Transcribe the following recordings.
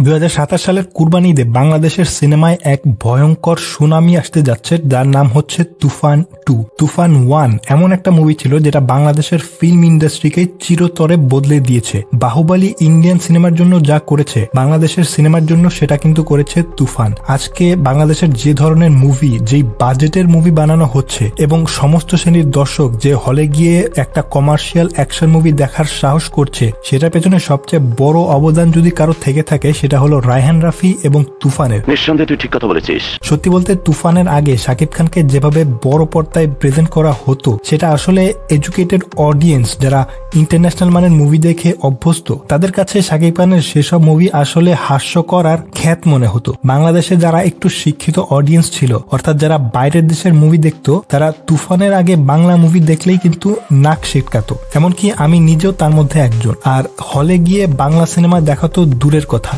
2027 সালের কুরবানি ঈদে বাংলাদেশের সিনেমায় এক ভয়ঙ্কর সুনামি আসতে যাচ্ছে, যার নাম হচ্ছে তুফান 2। তুফান 1 এমন একটা মুভি ছিল যেটা বাংলাদেশের ফিল্ম ইন্ডাস্ট্রিকে চিরতরে বদলে দিয়েছে। বাহুবলী ইন্ডিয়ান সিনেমার জন্য যা করেছে, বাংলাদেশের সিনেমার জন্য সেটা কিন্তু করেছে তুফান। আজকে বাংলাদেশের যে ধরনের মুভি, যেই বাজেটের মুভি বানানো হচ্ছে এবং সমস্ত শ্রেণীর দর্শক যে হলে গিয়ে একটা কমার্শিয়াল অ্যাকশন মুভি দেখার সাহস করছে, সেটার পেছনে সবচেয়ে বড় অবদান যদি কারো থেকে থাকে সেটা হলো রায়হান রাফি এবং তুফানের। নিঃসন্দেহে তুই ঠিক কথা বলেছিস। সত্যি বলতে তুফানের আগে শাকিব খানকে যেভাবে বড় পর্দায় প্রেজেন্ট করা হতো, সেটা আসলে এডুকেটেড অডিয়েন্স যারা ইন্টারন্যাশনাল মানের মুভি দেখে অভ্যস্ত, তাদের কাছে শাকিব খানের সেসব মুভি আসলে হাস্যকর আর খ্যাত মনে হতো। বাংলাদেশে যারা একটু শিক্ষিত অডিয়েন্স ছিল, অর্থাৎ যারা বাইরের দেশের মুভি দেখতো, তারা তুফানের আগে বাংলা মুভি দেখলেই কিন্তু নাক সিটকাতো। এমনকি আমি নিজেও তার মধ্যে একজন। আর হলে গিয়ে বাংলা সিনেমা দেখা তো দূরের কথা,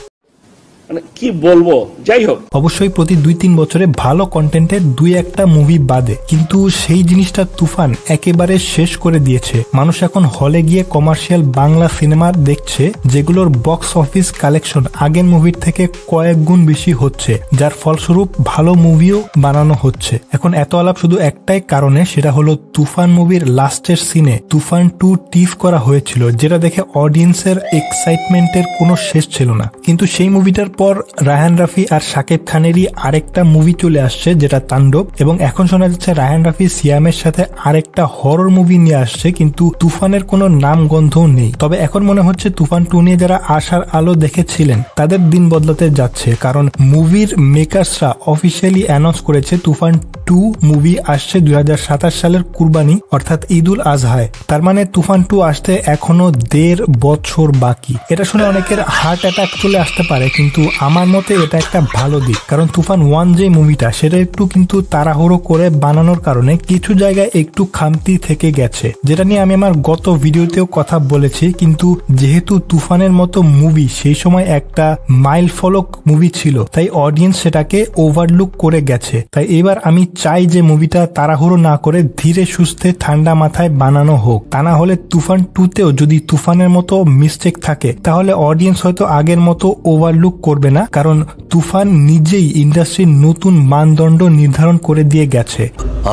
কি বলবো, যাই হোক, অবশ্যই প্রতি 2-3 বছরে ভালো কন্টেন্টের 2-1টা মুভি বাদে, কিন্তু সেই জিনিসটা তুফান একেবারে শেষ করে দিয়েছে। মানুষ এখন হলে গিয়ে কমার্শিয়াল বাংলা সিনেমা দেখছে, যেগুলোর বক্স অফিস কালেকশন আগের মুভির থেকে কয়েক গুণ বেশি হচ্ছে, যার ফলস্বরূপ ভালো মুভিও বানানো হচ্ছে। এখন এত আলাপ শুধু একটাই কারণে, সেটা হলো তুফান মুভির লাস্টের সিনে তুফান 2 টিজ করা হয়েছিল, যেটা দেখে অডিয়েন্সের এক্সাইটমেন্টের কোনো শেষ ছিল না। কিন্তু সেই মুভিটার পর রায়হান রাফি আর শাকিব খানেরই আরেকটা মুভি চলে আসছে, যেটা তাণ্ডব, এবং এখন শোনা যাচ্ছে রায়হান রাফি সিয়ামের সাথে আরেকটা হরর মুভি নিয়ে আসছে, কিন্তু তুফানের কোনো নাম গন্ধও নেই। তবে এখন মনে হচ্ছে তুফান 2 নিয়ে যারা আশার আলো দেখেছিলেন, তাদের দিন বদলাতে যাচ্ছে, কারণ মুভির মেকার্সরা অফিসিয়ালি অ্যানাউন্স করেছে তুফান 2 মুভি আসছে 2027 সালের কুরবানি অর্থাৎ ঈদুল আজহায়। তার মানে তুফান 2 আসতে এখনো 1.5 বছর বাকি। এটা শুনে অনেকের হার্ট অ্যাটাক চলে আসতে পারে, কিন্তু আমার মতে এটা একটা ভালো দিক, কারণ তুফান 1 যে মুভিটা, সেটা একটু কিন্তু তাড়াহুড়ো করে বানানোর কারণে কিছু জায়গায় একটু খামতি থেকে গেছে, যেটা নিয়ে আমি আমার গত ভিডিওতেও কথা বলেছি। কিন্তু যেহেতু তুফানের মতো মুভি সেই সময় একটা মাইল ফলক মুভি ছিল, তাই অডিয়েন্স সেটাকে ওভারলুক করে গেছে। তাই এবার আমি চাই যে মুভিটা তাড়াহুড়ো না করে ধীরে সুস্থে ঠান্ডা মাথায় বানানো হোক। তা না হলে তুফান 2তেও যদি তুফানের মতো মিস্টেক থাকে, তাহলে অডিয়েন্স হয়তো আগের মতো ওভারলুক করবে না, কারণ তুফান নিজেই ইন্ডাস্ট্রির নতুন মানদণ্ড নির্ধারণ করে দিয়ে গেছে।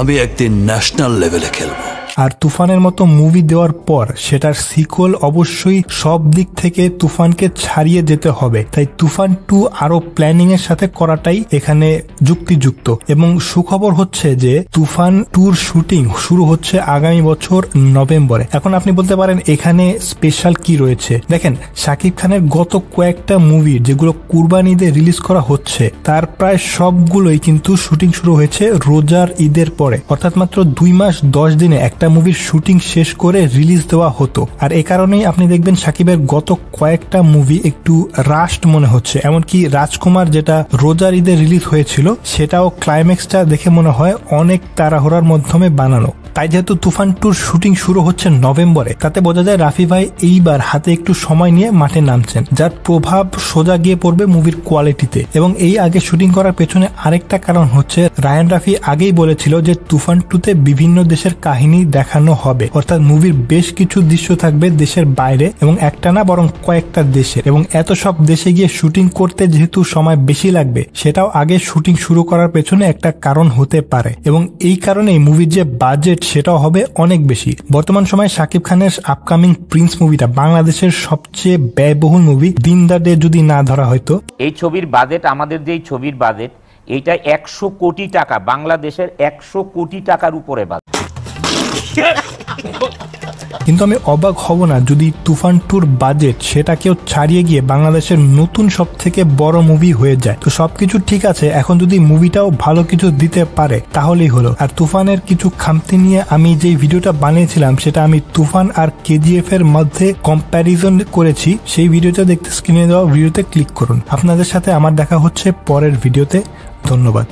আমি একদিন ন্যাশনাল লেভেলে খেলবো। আর তুফানের মতো মুভি দেওয়ার পর সেটার সিকুয়েল অবশ্যই সব দিক থেকে তুফানকে ছাড়িয়ে যেতে হবে। তাই তুফান 2 আরো প্ল্যানিং এর সাথে করাটাই এখানে যুক্তিযুক্ত। এবং সুখবর হচ্ছে যে তুফান 2 শুটিং শুরু হচ্ছে আগামী বছর নভেম্বরে। এখন আপনি বলতে পারেন এখানে স্পেশাল কি রয়েছে। দেখেন, শাকিব খানের গত কয়েকটা মুভি যেগুলো কুরবানি ঈদে রিলিজ করা হচ্ছে, তার প্রায় সবগুলোই কিন্তু শুটিং শুরু হয়েছে রোজার ঈদের পরে, অর্থাৎ মাত্র 2 মাস 10 দিনে একটা মুভির শুটিং শেষ করে রিলিজ দেওয়া হতো। আর এ কারণেই আপনি দেখবেন শাকিবের গত কয়েকটা মুভি একটু রাশড মনে হচ্ছে। এমনকি রাজকুমার, যেটা রোজার ঈদে রিলিজ হয়েছিল, সেটাও ক্লাইম্যাক্সটা দেখে মনে হয় অনেক তাড়াহুড়ার মাধ্যমে বানানো। তাই যেহেতু তুফান 2 শুটিং শুরু হচ্ছে নভেম্বরে, তাতে বোঝা যায় রাফি ভাই এইবার হাতে একটু সময় নিয়ে মাঠে নামছেন, যার প্রভাব সোজা গিয়ে পড়বে মুভির কোয়ালিটিতে। এবং এই আগে শুটিং করার পেছনে আরেকটা কারণ হচ্ছে, রায়হান রাফি আগেই বলেছিল যে তুফান 2তে বিভিন্ন দেশের কাহিনী দেখানো হবে, অর্থাৎ মুভির বেশ কিছু দৃশ্য থাকবে দেশের বাইরে, এবং একটা না বরং কয়েকটা দেশের। এবং এত সব দেশে গিয়ে শুটিং করতে যেহেতু সময় বেশি লাগবে, সেটাও আগে শুটিং শুরু করার পেছনে একটা কারণ হতে পারে। এবং এই কারণেই মুভির যে বাজেট, সেটাও হবে অনেক বেশি। বর্তমান সময়ে শাকিব খানের আপকামিং প্রিন্স মুভিটা বাংলাদেশের সবচেয়ে ব্যয়বহুল মুভি, দিন দা ডে যদি না ধরা হয়তো। এই ছবির বাজেট, আমাদের যে ছবির বাজেট, এইটা 100 কোটি টাকা, বাংলাদেশের 100 কোটি টাকার উপরে বাজেট। কিন্তু আমি অবাক হব না যদি তুফান 2 বাজেট সেটাকেও ছাড়িয়ে গিয়ে বাংলাদেশের নতুন সব থেকে বড় মুভি হয়ে যায়। তো সবকিছু ঠিক আছে, এখন যদি মুভিটাও ভালো কিছু দিতে পারে তাহলেই হলো। আর তুফানের কিছু খামতি নিয়ে আমি যে ভিডিওটা বানিয়েছিলাম, সেটা আমি তুফান আর কেজিএফ এর মধ্যে কম্প্যারিজন করেছি। সেই ভিডিওটা দেখতে স্ক্রিনে দেওয়া ভিডিওতে ক্লিক করুন। আপনাদের সাথে আমার দেখা হচ্ছে পরের ভিডিওতে। ধন্যবাদ।